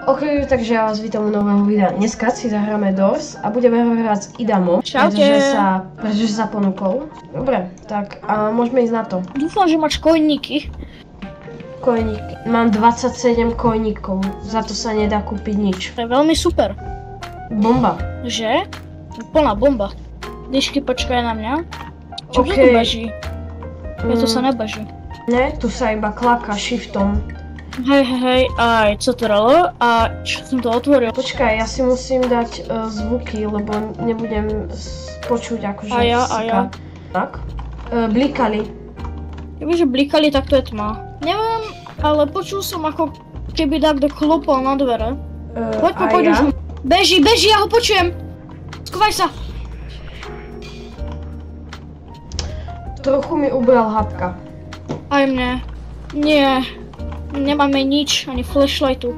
Ok, takže ja vás vítam u nového videa. Dneska si zahráme Doors a budeme hrať s Idamom, pretože sa ponúkol. Dobre, tak a môžeme ísť na to. Dúfam, že máš kojníky. Kojníky. Mám 27 kojníkov, za to sa nedá kúpiť nič. To je veľmi super. Bomba. Že? Plná bomba. Dyšky, počkaj na mňa. Čo to tu beží? To sa nebeží. Ne, tu sa iba klaká shiftom. Hej, aj co to rolo? A čo som to otvoril? Počkaj, ja si musím dať zvuky, lebo nebudem počuť akože A ja. Tak. Blikali. Kebyže blikali, tak to je tma. Neviem, ale počul som ako keby takto klopal na dvere. Poď už. Beží, ja ho počujem! Skovaj sa! Trochu mi ubral hapka. Aj mne. Nie. Nemáme nič, ani flashlightu.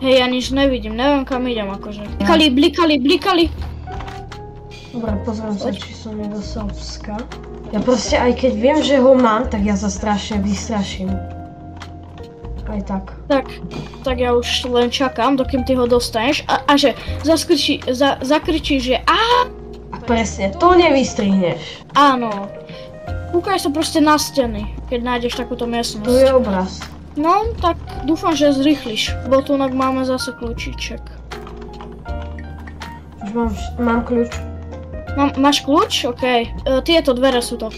Hej, ja nič nevidím, neviem kam idem akože. Blikali. Dobre, pozriem sa, či som nedostal pska. Ja proste, aj keď viem, že ho mám, tak ja sa strašne vystraším. Aj tak. Tak ja už len čakám, dokým ty ho dostaneš a že zakričíš, že A presne, to nevystrihneš. Áno. Kúkaj sa proste na steny, keď nájdeš takúto miestnosť. Tu je obraz. No, tak dúfam, že zrýchliš, bo tu máme zase kľúčiček. Už mám kľúč. Máš kľúč? OK. Tieto dvere sú to.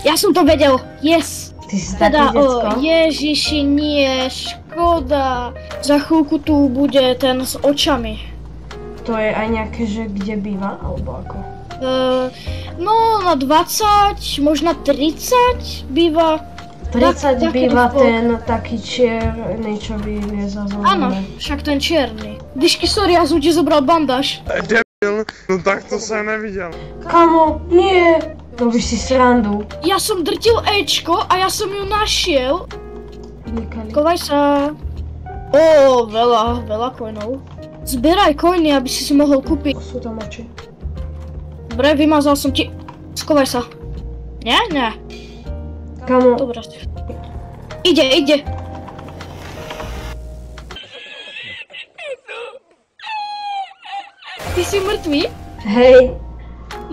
Ja som to vedel! Yes! Ty si taký decko? Ježiši, nie, škoda. Za chvíľku tu bude ten s očami. To je aj nejaké, že kde býva, alebo ako? No na 20, možno 30 býva. 30 býva ten taký čierny, čo vylieza zo zeme. Áno, však ten čierny. Dyšky, sorry, ja som ti zobral bandáž. Debil, no takto sa nevidel. Kamo, nie! Robíš si srandu. Ja som drtil Ečko a ja som ju našiel. Kovaj sa. Veľa coinov. Zbieraj coiny, aby si mohol kúpiť. Sú tam oči. Dobre, vymazal som ti. Skovaj sa. Nie? Kamo. Dobre. Ide. Ty si mŕtvý? Hej.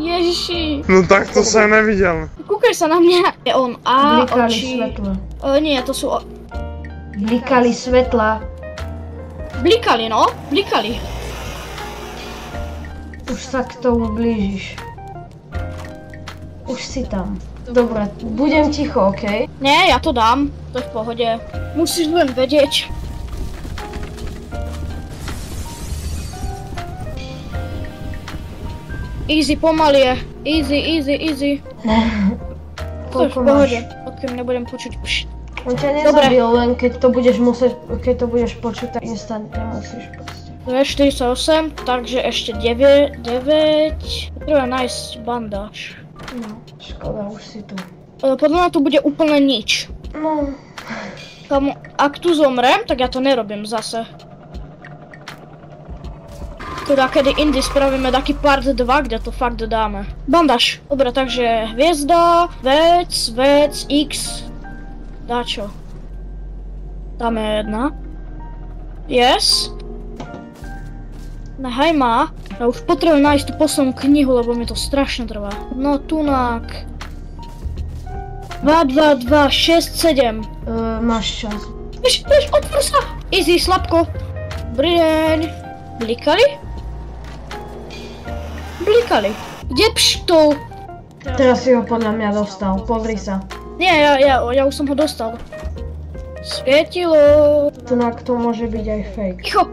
Ježiši. No takto sa nevidel. Kúkaj sa na mňa. Je on a Blikali oči. svetla. Nie, to sú Blikali svetla. Blikali. Už sa k tomu blížiš. Už si tam. Dobre, budem ticho, OK? Nie, ja to dám. To je v pohode. Musíš len vedieť. Easy, pomalie. Easy. To je v pohode. Odkým nebudem počuť. On ťa nezabil, len keď to budeš počuť, tak instant nemusíš proste. To je 48, takže ešte 9. Treba nájsť bandáž. No, škoda, už si tu. Podľa mňa tu bude úplne nič. No. Ak tu zomrem, tak ja to nerobím zase. Teda kedy indy spravíme taký part 2, kde to fakt dáme. Bandáž. Dobre, takže hviezda, vec, X. Dáčo. Dáme jedna. Yes. Nehaj ma. Ja už potrebujem nájsť tú poslednú knihu, lebo mi to strašne trvá. No tunak. 2, 6, 7. Máš čas. Bež, otvor sa! Easy, slabko. Dobrý deň. Blikali. Kde pštol? Teraz si ho podľa mňa dostal, pozri sa. Nie, ja už som ho dostal. Svietilo. Tunak to môže byť aj fake. Ticho.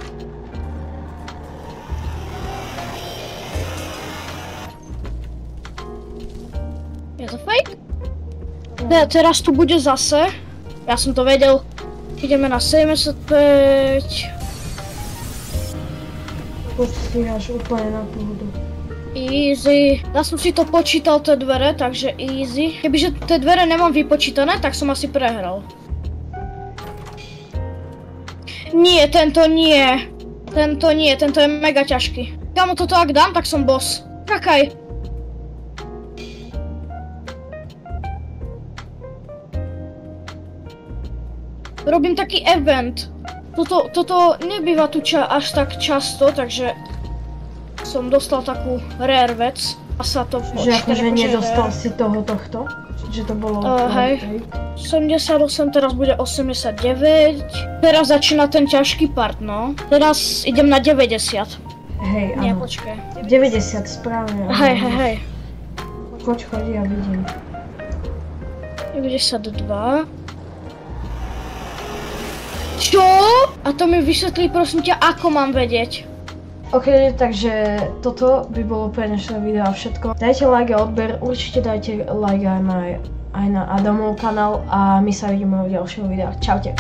Je to fake? Ne, teraz tu bude zase. Ja som to vedel. Ideme na 75. Podstíhaš úplne na pohodu. Easy. Ja som si to počítal, tie dvere, takže easy. Kebyže tie dvere nemám vypočítané, tak som asi prehral. Nie, tento nie. Tento je mega ťažký. Kamo toto ak dám, tak som boss. Čakaj. robím taký event. Toto nebýva tu až tak často, takže som dostal takú rare vec. A sa to že akože nedostal si tohto? Že to bolo... hej. 78, teraz bude 89. Teraz začína ten ťažký part, no. Teraz idem na 90. Hej, áno. Nie, počkaj. 90, správne. Hej. Choď, ja vidím. 92. Čo? A to mi vysvetlí, prosím ťa, ako mám vedieť. OK, takže toto by bolo pre dnešné video a všetko. Dajte like a odber, určite dajte like aj na Adamov kanál a my sa vidíme v ďalšom videu. Čaute.